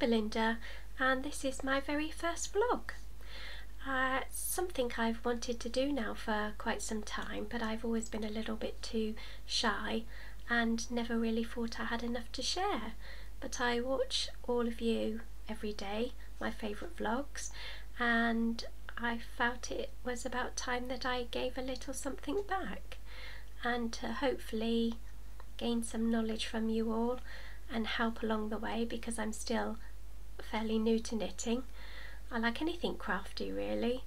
Belinda, and this is my very first vlog. It's something I've wanted to do now for quite some time, but I've always been a little bit too shy and never really thought I had enough to share. But I watch all of you every day, my favourite vlogs, and I felt it was about time that I gave a little something back, and to hopefully gain some knowledge from you all and help along the way, because I'm still fairly new to knitting. I like anything crafty really,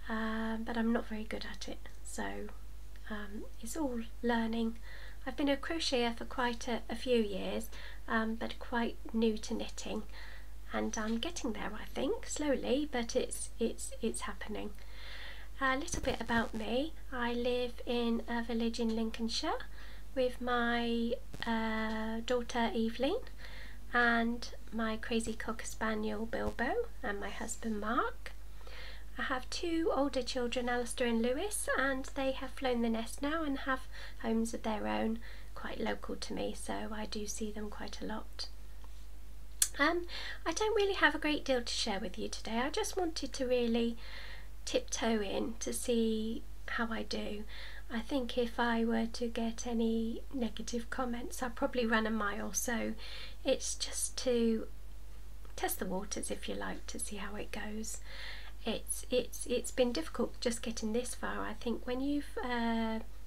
but I'm not very good at it, so it's all learning. I've been a crocheter for quite a few years, but quite new to knitting, and I'm getting there, I think, slowly, but it's happening. A little bit about me. I live in a village in Lincolnshire with my daughter Evelyn and my crazy cocker spaniel Bilbo and my husband Mark. I have two older children, Alistair and Lewis, and they have flown the nest now and have homes of their own quite local to me, so I do see them quite a lot. I don't really have a great deal to share with you today. I just wanted to really tiptoe in to see how I do. I think if I were to get any negative comments, I'd probably run a mile, so it's just to test the waters, if you like, to see how it goes. It's been difficult just getting this far. I think when you've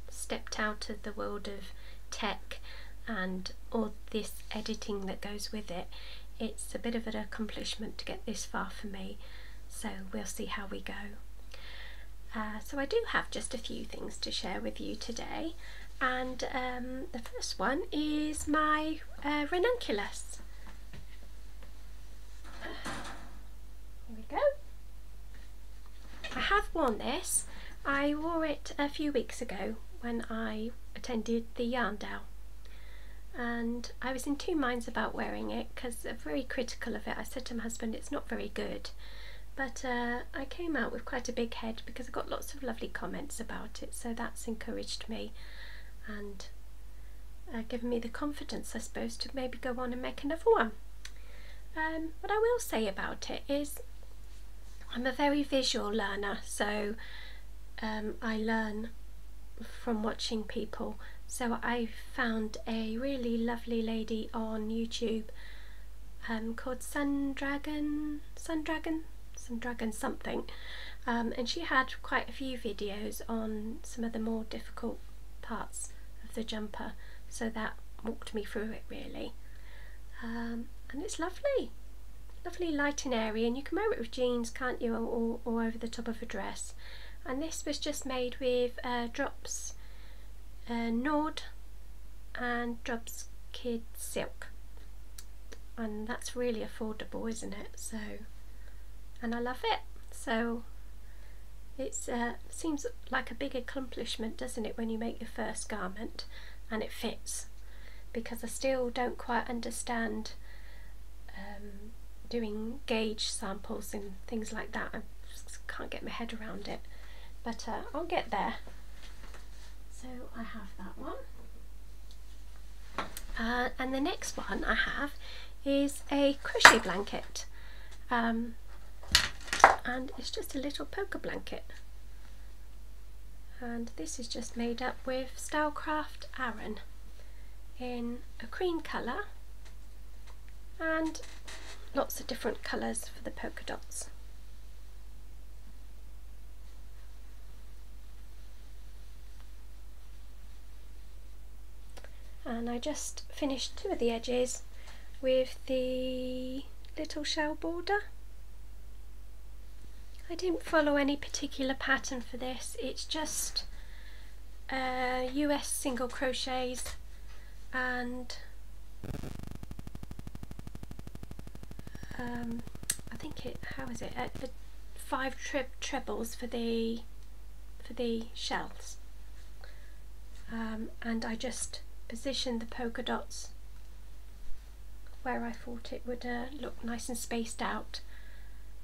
stepped out of the world of tech and all this editing that goes with it, it's a bit of an accomplishment to get this far for me, so we'll see how we go. So I do have just a few things to share with you today, and the first one is my ranunculus. Here we go. I have worn this. I wore it a few weeks ago when I attended the Yarn Dale, and I was in two minds about wearing it because I'm very critical of it. I said to my husband it's not very good, but I came out with quite a big head because I got lots of lovely comments about it, so that's encouraged me and given me the confidence, I suppose, to maybe go on and make another one. What I will say about it is I'm a very visual learner, so I learn from watching people. So I found a really lovely lady on YouTube called Sundragon something, and she had quite a few videos on some of the more difficult parts of the jumper, so that walked me through it really. And it's lovely light and airy, and you can wear it with jeans, can't you, or over the top of a dress. And this was just made with Drops Nord and Drops Kid Silk, and that's really affordable, isn't it? So, and I love it. So it seems like a big accomplishment, doesn't it, when you make your first garment and it fits, because I still don't quite understand doing gauge samples and things like that. I just can't get my head around it, but I'll get there. So I have that one, and the next one I have is a crochet blanket, and it's just a little polka blanket, and this is just made up with Stylecraft Aran in a cream colour and lots of different colours for the polka dots. And I just finished two of the edges with the little shell border. I didn't follow any particular pattern for this, it's just US single crochets and I think how is it, 5 trebles for the shells, and I just positioned the polka dots where I thought it would look nice and spaced out,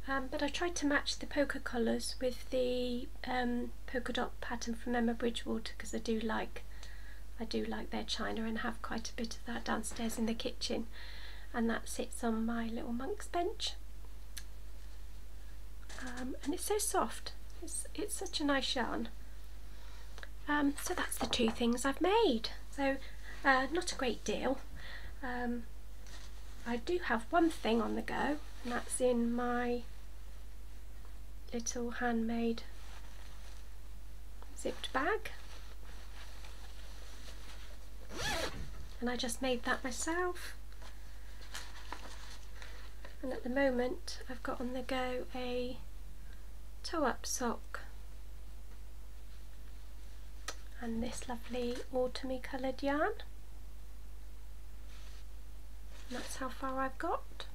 but I tried to match the polka colours with the polka dot pattern from Emma Bridgewater, because I do like their china and have quite a bit of that downstairs in the kitchen. and that sits on my little monk's bench. And it's so soft, it's such a nice yarn. So that's the two things I've made, so not a great deal. I do have one thing on the go, and that's in my little handmade zipped bag, and I just made that myself. And at the moment I've got on the go a toe-up sock and this lovely autumny coloured yarn. And that's how far I've got,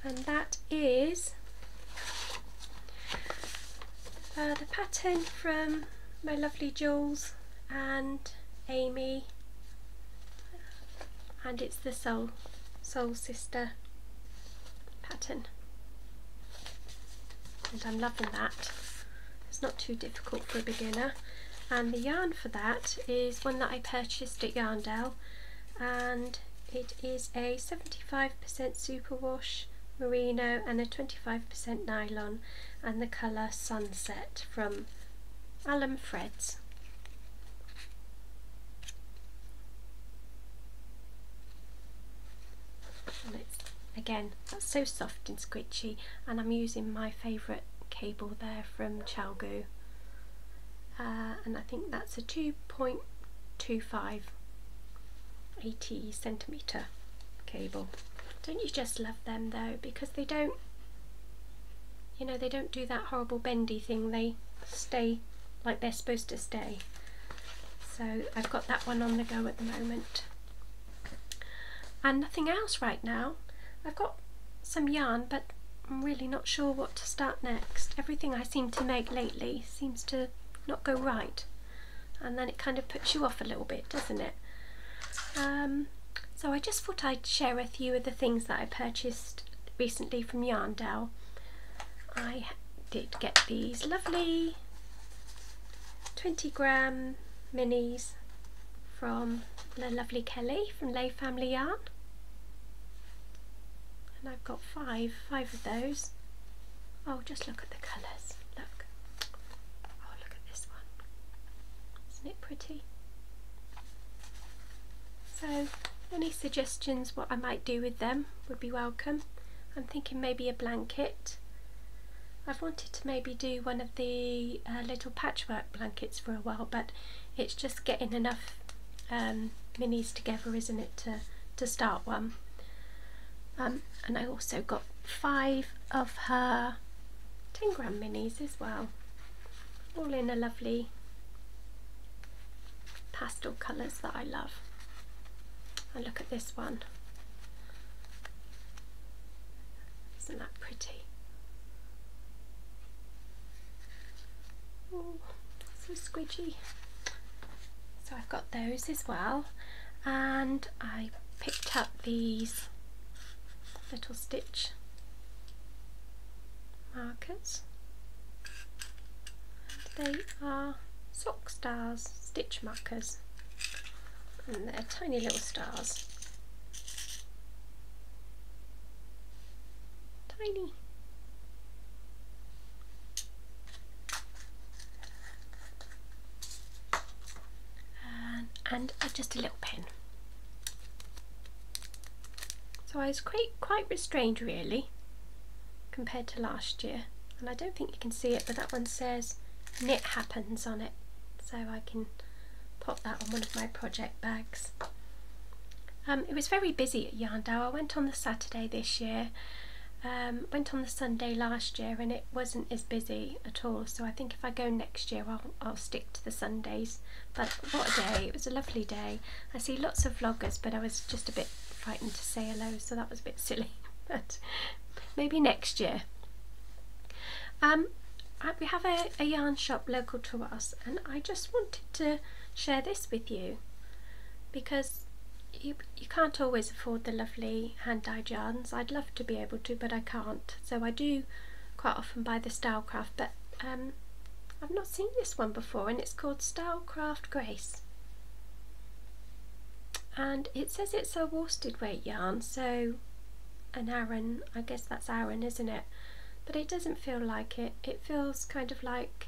and that is the pattern from my lovely Jules and Amy, and it's the Soul Sister pattern, and I'm loving that. It's not too difficult for a beginner, and the yarn for that is one that I purchased at Yarndale, and it is a 75% superwash merino and a 25% nylon, and the colour Sunset from Alum Threads. And it's, again, that's so soft and squishy, and I'm using my favourite cable there from Chalgu, and I think that's a 2.25 80cm cable. Don't you just love them though, because they don't, you know, they don't do that horrible bendy thing, they stay like they're supposed to stay. So I've got that one on the go at the moment, and nothing else right now. I've got some yarn, but I'm really not sure what to start next. Everything I seem to make lately seems to not go right, and then it kind of puts you off a little bit, doesn't it? So I just thought I'd share a few of the things that I purchased recently from Yarndale. I did get these lovely 20g minis from the lovely Kelly from Lay Family Yarn, and I've got five of those. Oh, just look at the colours, look. Oh, look at this one, isn't it pretty? So any suggestions what I might do with them would be welcome. I'm thinking maybe a blanket. I've wanted to maybe do one of the little patchwork blankets for a while, but it's just getting enough minis together, isn't it, to start one. And I also got 5 of her 10g minis as well, all in a lovely pastel colours that I love. And look at this one, isn't that pretty? Oh, so squidgy. So I've got those as well, and I picked up these little stitch markers, and they are sock stars stitch markers, and they're tiny little stars, tiny. And just a little pen. So I was quite restrained really compared to last year, and I don't think you can see it, but that one says Knit Happens on it, so I can pop that on one of my project bags. It was very busy at Yarndale. I went on the Saturday this year, went on the Sunday last year, and it wasn't as busy at all, so I think if I go next year I'll stick to the Sundays. But what a day, it was a lovely day. I see lots of vloggers, but I was just a bit frightened to say hello, so that was a bit silly, but maybe next year. We have a yarn shop local to us, and I just wanted to share this with you, because you can't always afford the lovely hand-dyed yarns. I'd love to be able to, but I can't, so I do quite often buy the Stylecraft, but I've not seen this one before, and it's called Stylecraft Grace. and it says it's a worsted weight yarn, so an Aran, I guess that's Aran, isn't it? But it doesn't feel like it. It feels kind of like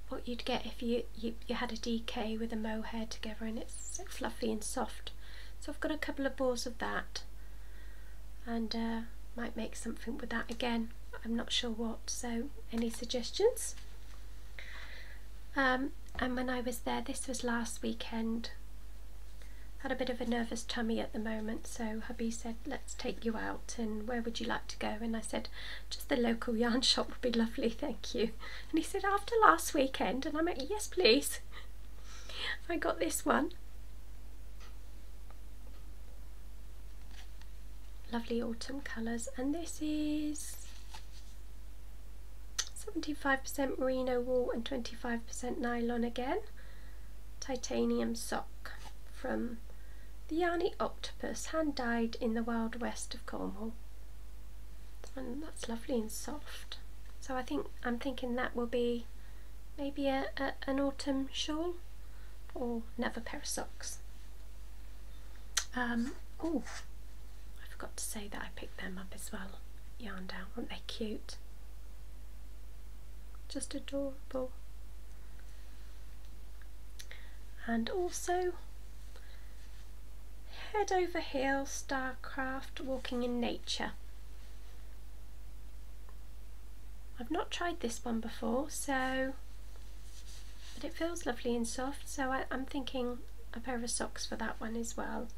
what you'd get if you had a DK with a mohair together, and it's so fluffy and soft. So I've got a couple of balls of that, and might make something with that again. I'm not sure what, so any suggestions? And when I was there, this was last weekend, had a bit of a nervous tummy at the moment, so hubby said, let's take you out, and where would you like to go? And I said, just the local yarn shop would be lovely, thank you. And he said, after last weekend? And I'm like, yes please. I got this one. Lovely autumn colours, and this is 75% merino wool and 25% nylon again. Titanium sock from the Yarny Octopus, hand dyed in the Wild West of Cornwall. And that's lovely and soft. So I'm thinking that will be maybe an autumn shawl or another pair of socks. Oh, I forgot to say that I picked them up as well. Yarn down, aren't they cute? Just adorable. And also Head Over Heels Starcraft Walking in Nature. I've not tried this one before, but it feels lovely and soft, so I'm thinking a pair of socks for that one as well.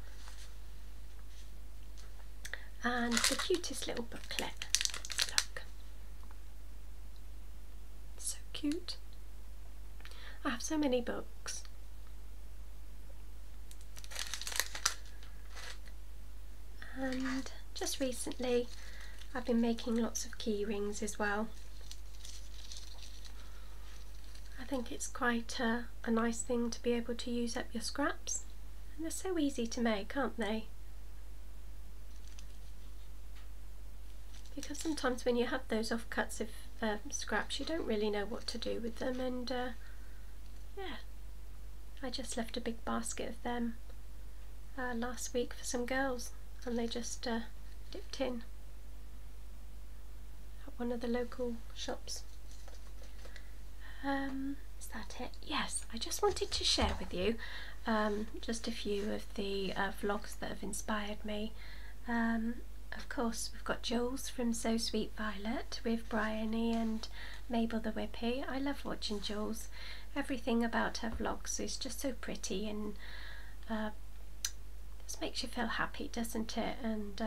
And the cutest little booklet. Look, so cute. I have so many books. And just recently I've been making lots of key rings as well. I think it's quite a nice thing to be able to use up your scraps, and they're so easy to make, aren't they? Because sometimes when you have those offcuts of scraps, you don't really know what to do with them, and yeah, I just left a big basket of them last week for some girls, and they just dipped in at one of the local shops. Is that it? Yes, I just wanted to share with you just a few of the vlogs that have inspired me. Of course, we've got Jules from So Sweet Violet with Bryony and Mabel the Whippy. I love watching Jules. Everything about her vlogs is just so pretty, and just makes you feel happy, doesn't it? And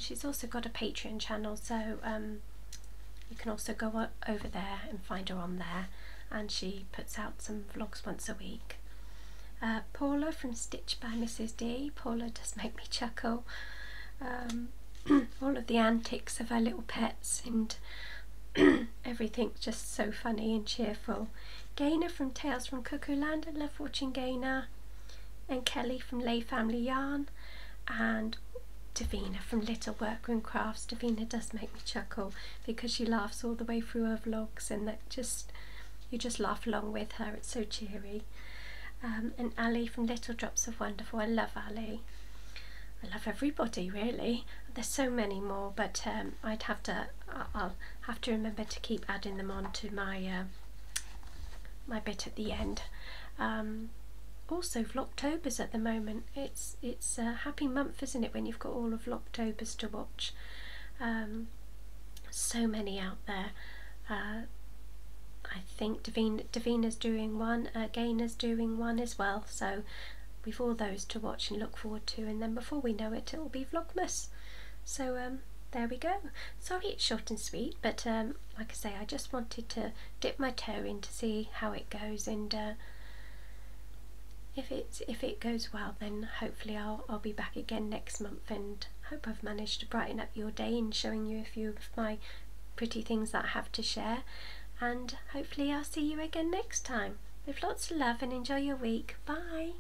she's also got a Patreon channel, so you can also go over there and find her on there, and she puts out some vlogs once a week. Paula from Stitch by Mrs. D. Paula does make me chuckle. All of the antics of our little pets, and everything's just so funny and cheerful. Gaynor from Tales from Cuckoo Land, I love watching Gaynor. And Kelly from Lay Family Yarn, and Davina from Little Workroom Crafts. Davina does make me chuckle because she laughs all the way through her vlogs, and you just laugh along with her. It's so cheery. And Ali from Little Drops of Wonderful. I love Ali. I love everybody really. There's so many more, but I'll have to remember to keep adding them on to my my bit at the end. Also, Vlogtober's at the moment. It's a happy month, isn't it, when you've got all of Vlogtober's to watch. So many out there. I think Davina's doing one, Gaynor's doing one as well, so we've all those to watch and look forward to, and then before we know it, it'll be Vlogmas. So there we go. Sorry it's short and sweet, but like I say, I just wanted to dip my toe in to see how it goes, and if it goes well, then hopefully I'll be back again next month, and hope I've managed to brighten up your day in showing you a few of my pretty things that I have to share, and hopefully I'll see you again next time. With lots of love, and enjoy your week. Bye!